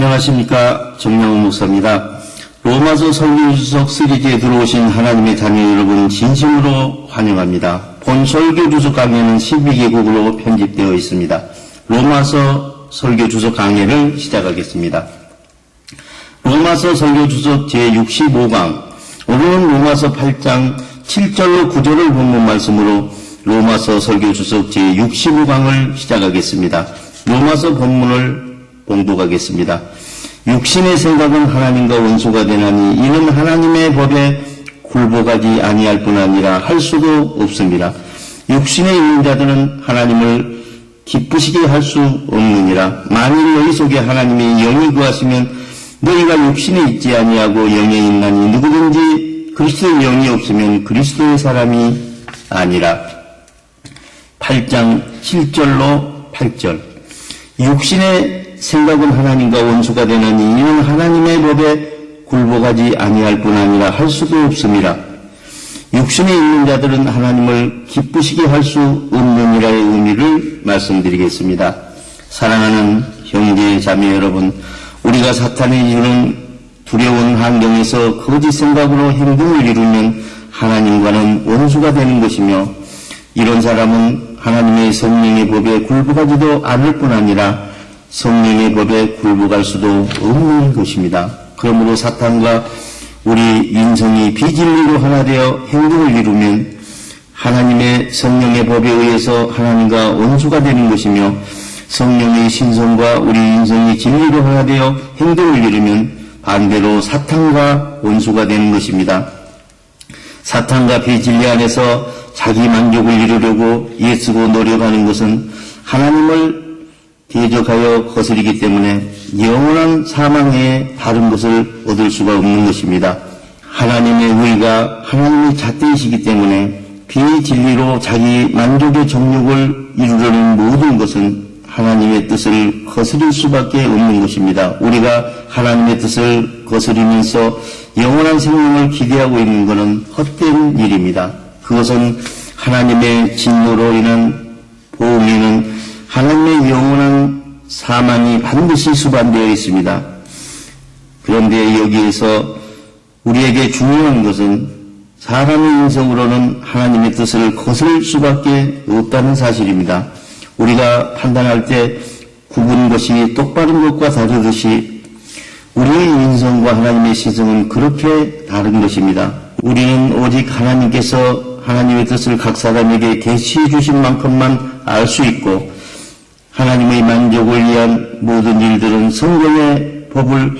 안녕하십니까. 정명훈 목사입니다. 로마서 설교주석 시리즈에 들어오신 하나님의 자녀 여러분 진심으로 환영합니다. 본 설교주석 강해는 12개국으로 편집되어 있습니다. 로마서 설교주석 강해를 시작하겠습니다. 로마서 설교주석 제65강, 오늘은 로마서 8장 7절로 9절을 본문 말씀으로 로마서 설교주석 제65강을 시작하겠습니다. 로마서 본문을 봉독하겠습니다. 육신의 생각은 하나님과 원수가 되나니 이는 하나님의 법에 굴복하지 아니할 뿐 아니라 할 수도 없습니다. 육신에 있는 자들은 하나님을 기쁘시게 할 수 없느니라. 만일 너희 속에 하나님의 영이 거하시면 너희가 육신에 있지 아니하고 영에 있나니 누구든지 그리스도의 영이 없으면 그리스도의 사람이 아니라. 8장 7절로 8절. 육신의 생각은 하나님과 원수가 되나니 이는 하나님의 법에 굴복하지 아니할 뿐 아니라 할 수도 없습니다. 육신에 있는 자들은 하나님을 기쁘시게 할 수 없느니라의 의미를 말씀드리겠습니다. 사랑하는 형제 자매 여러분, 우리가 사탄의 주는 두려운 환경에서 거짓 생각으로 행동을 이루면 하나님과는 원수가 되는 것이며, 이런 사람은 하나님의 성령의 법에 굴복하지도 않을 뿐 아니라 성령의 법에 굴복할 수도 없는 것입니다. 그러므로 사탄과 우리 인성이 비진리로 하나 되어 행동을 이루면 하나님의 성령의 법에 의해서 하나님과 원수가 되는 것이며, 성령의 신성과 우리 인성이 진리로 하나 되어 행동을 이루면 반대로 사탄과 원수가 되는 것입니다. 사탄과 비진리 안에서 자기 만족을 이루려고 애쓰고 노력하는 것은 하나님을 대적하여 거스리기 때문에 영원한 사망에 다른 것을 얻을 수가 없는 것입니다. 하나님의 의가 하나님의 잣대이시기 때문에 비진리로 자기 만족의 정욕을 이루려는 모든 것은 하나님의 뜻을 거스릴 수밖에 없는 것입니다. 우리가 하나님의 뜻을 거스리면서 영원한 생명을 기대하고 있는 것은 헛된 일입니다. 그것은 하나님의 진노로 인한 보응에는 하나님의 영원한 사망이 반드시 수반되어 있습니다. 그런데 여기에서 우리에게 중요한 것은 사람의 인성으로는 하나님의 뜻을 거스를 수밖에 없다는 사실입니다. 우리가 판단할 때 굽은 것이 똑바른 것과 다르듯이 우리의 인성과 하나님의 시성은 그렇게 다른 것입니다. 우리는 오직 하나님께서 하나님의 뜻을 각 사람에게 계시해 주신 만큼만 알 수 있고, 하나님의 만족을 위한 모든 일들은 성경의 법을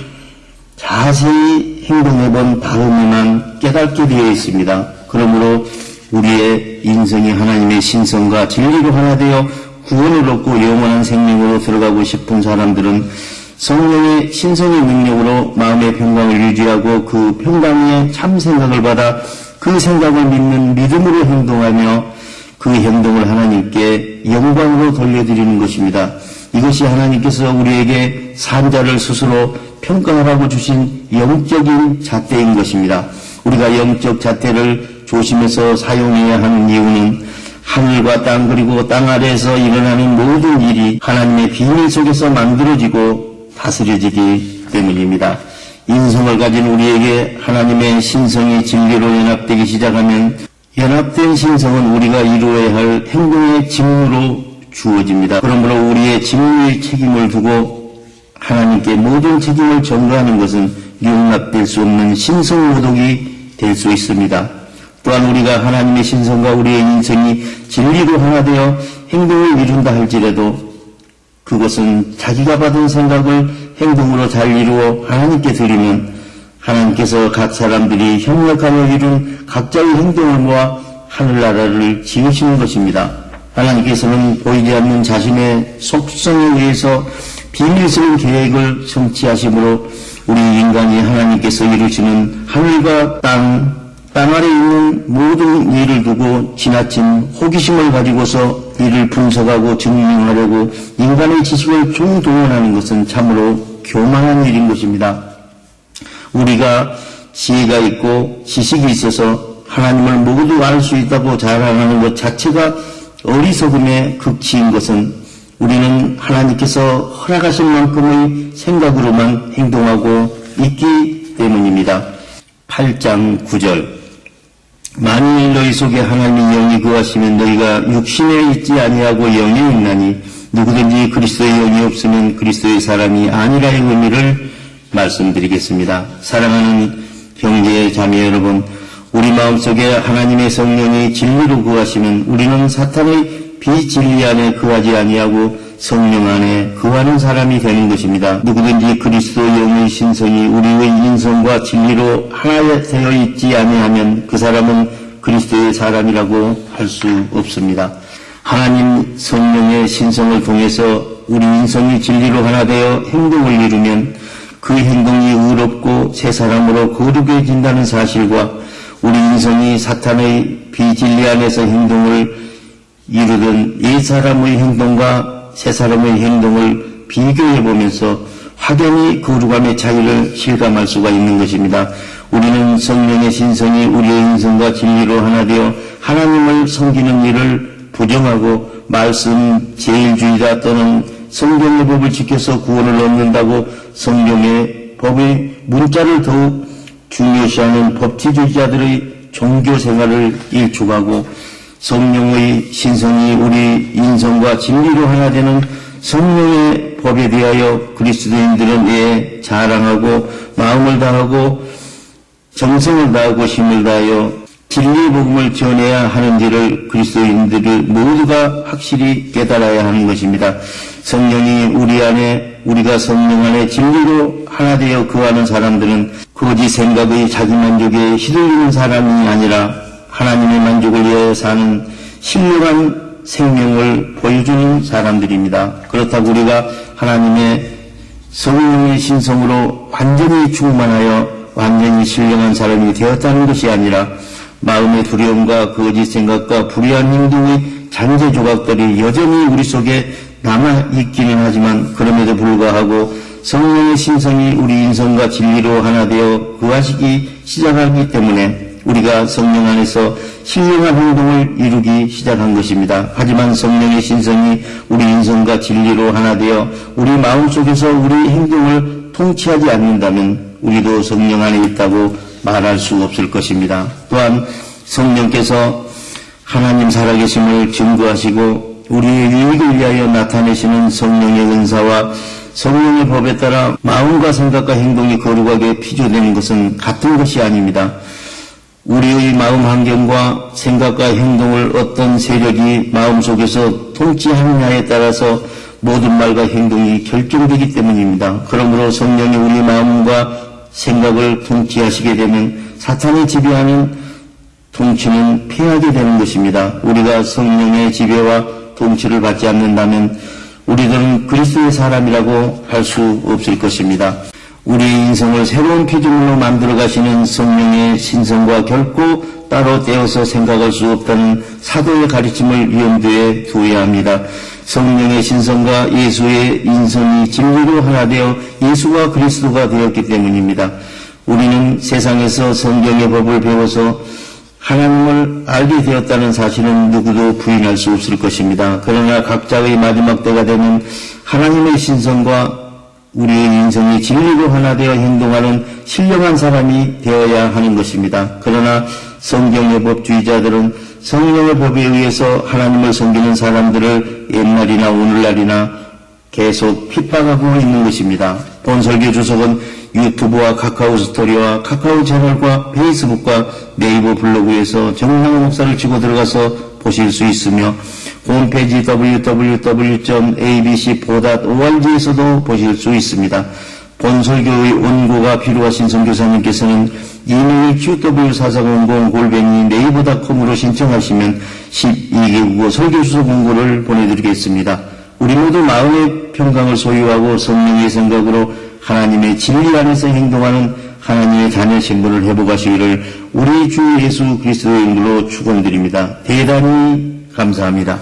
자세히 행동해 본 다음에만 깨닫게 되어 있습니다. 그러므로 우리의 인성이 하나님의 신성과 진리로 하나 되어 구원을 얻고 영원한 생명으로 들어가고 싶은 사람들은 성령의 신성의 능력으로 마음의 평강을 유지하고 그 평강에 참 생각을 받아 그 생각을 믿는 믿음으로 행동하며 그 행동을 하나님께 영광으로 돌려드리는 것입니다. 이것이 하나님께서 우리에게 산자를 스스로 평가하라고 주신 영적인 잣대인 것입니다. 우리가 영적 잣대를 조심해서 사용해야 하는 이유는 하늘과 땅 그리고 땅 아래에서 일어나는 모든 일이 하나님의 비밀 속에서 만들어지고 다스려지기 때문입니다. 인성을 가진 우리에게 하나님의 신성이 진리로 연합되기 시작하면 연합된 신성은 우리가 이루어야 할 행동의 직무로 주어집니다. 그러므로 우리의 직무의 책임을 두고 하나님께 모든 책임을 전가하는 것은 용납될 수 없는 신성모독이 될 수 있습니다. 또한 우리가 하나님의 신성과 우리의 인성이 진리로 하나 되어 행동을 이룬다 할지라도 그것은 자기가 받은 생각을 행동으로 잘 이루어 하나님께 드리면 하나님께서 각 사람들이 협력하여 이룬 각자의 행동을 모아 하늘나라를 지으시는 것입니다. 하나님께서는 보이지 않는 자신의 속성에 의해서 비밀스러운 계획을 성취하심으로 우리 인간이 하나님께서 이루시는 하늘과 땅 아래 있는 모든 일을 두고 지나친 호기심을 가지고서 이를 분석하고 증명하려고 인간의 지식을 총동원하는 것은 참으로 교만한 일인 것입니다. 우리가 지혜가 있고 지식이 있어서 하나님을 모두 알 수 있다고 자랑하는 것 자체가 어리석음의 극치인 것은 우리는 하나님께서 허락하신 만큼의 생각으로만 행동하고 있기 때문입니다. 8장 9절 만일 너희 속에 하나님의 영이 거하시면 너희가 육신에 있지 아니하고 영에 있나니 누구든지 그리스도의 영이 없으면 그리스도의 사람이 아니라의 의미를 말씀드리겠습니다. 사랑하는 형제 자매 여러분, 우리 마음속에 하나님의 성령이 진리로 거하시면 우리는 사탄의 비진리 안에 거하지 아니하고 성령 안에 거하는 사람이 되는 것입니다. 누구든지 그리스도 영의 신성이 우리의 인성과 진리로 하나 되어 있지 아니하면 그 사람은 그리스도의 사람이라고 할 수 없습니다. 하나님 성령의 신성을 통해서 우리 인성이 진리로 하나 되어 행동을 이루면 그 행동이 의롭고 새 사람으로 거룩해진다는 사실과 우리 인성이 사탄의 비진리 안에서 행동을 이루던 옛 사람의 행동과 새 사람의 행동을 비교해 보면서 확연히 거룩함의 차이를 실감할 수가 있는 것입니다. 우리는 성령의 신성이 우리의 인성과 진리로 하나 되어 하나님을 섬기는 일을 부정하고 말씀 제일주의자 또는 성경의 법을 지켜서 구원을 얻는다고 성경의 법의 문자를 더욱 중요시하는 법치주의자들의 종교 생활을 일축하고 성령의 신성이 우리 인성과 진리로 하나 되는 성령의 법에 대하여 그리스도인들은 자랑하고 마음을 다하고 정성을 다하고 힘을 다하여 진리의 복음을 전해야 하는지를 그리스도인들이 모두가 확실히 깨달아야 하는 것입니다. 성령이 우리 안에, 우리가 성령 안에 진리로 하나 되어 거하는 사람들은 거짓 생각의 자기만족에 휘둘리는 사람이 아니라 하나님의 만족을 위하여 사는 신령한 생명을 보여주는 사람들입니다. 그렇다고 우리가 하나님의 성령의 신성으로 완전히 충만하여 완전히 신령한 사람이 되었다는 것이 아니라 마음의 두려움과 거짓 생각과 불의한 행동의 잔재 조각들이 여전히 우리 속에 남아있기는 하지만 그럼에도 불구하고 성령의 신성이 우리 인성과 진리로 하나 되어 거하시기 시작하기 때문에 우리가 성령 안에서 신령한 행동을 이루기 시작한 것입니다. 하지만 성령의 신성이 우리 인성과 진리로 하나 되어 우리 마음속에서 우리 행동을 통치하지 않는다면 우리도 성령 안에 있다고 말할 수 없을 것입니다. 또한 성령께서 하나님 살아계심을 증거하시고 우리의 유익을 위하여 나타내시는 성령의 은사와 성령의 법에 따라 마음과 생각과 행동이 거룩하게 피조되는 것은 같은 것이 아닙니다. 우리의 마음 환경과 생각과 행동을 어떤 세력이 마음속에서 통치하느냐에 따라서 모든 말과 행동이 결정되기 때문입니다. 그러므로 성령이 우리 마음과 생각을 통치하시게 되면 사탄이 지배하는 통치는 패하게 되는 것입니다. 우리가 성령의 지배와 통치를 받지 않는다면 우리들은 그리스도의 사람이라고 할 수 없을 것입니다. 우리의 인성을 새로운 피조물로 만들어 가시는 성령의 신성과 결코 따로 떼어서 생각할 수 없다는 사도의 가르침을 염두에 두어야 합니다. 성령의 신성과 예수의 인성이 진리로 하나 되어 예수가 그리스도가 되었기 때문입니다. 우리는 세상에서 성경의 법을 배워서 하나님을 알게 되었다는 사실은 누구도 부인할 수 없을 것입니다. 그러나 각자의 마지막 때가 되면 하나님의 신성과 우리의 인성이 진리로 하나 되어 행동하는 신령한 사람이 되어야 하는 것입니다. 그러나 성경의 법주의자들은 성령의 법에 의해서 하나님을 섬기는 사람들을 옛날이나 오늘날이나 계속 핍박하고 있는 것입니다. 본설교 주석은 유튜브와 카카오 스토리와 카카오 채널과 페이스북과 네이버 블로그에서 정상훈 목사를 치고 들어가서 보실 수 있으며 홈페이지 www.abc4.org에서도 보실 수 있습니다. 본설교의 원고가 필요하신 선교사님께서는 이메일 qw4400@네이버.com으로 신청하시면 12개국어 설교수서 원고를 보내드리겠습니다. 우리 모두 마음의 평강을 소유하고 성령의 생각으로 하나님의 진리 안에서 행동하는 하나님의 자녀 신분을 회복하시기를 우리 주 예수 그리스도의 이름으로 축원드립니다. 대단히 감사합니다.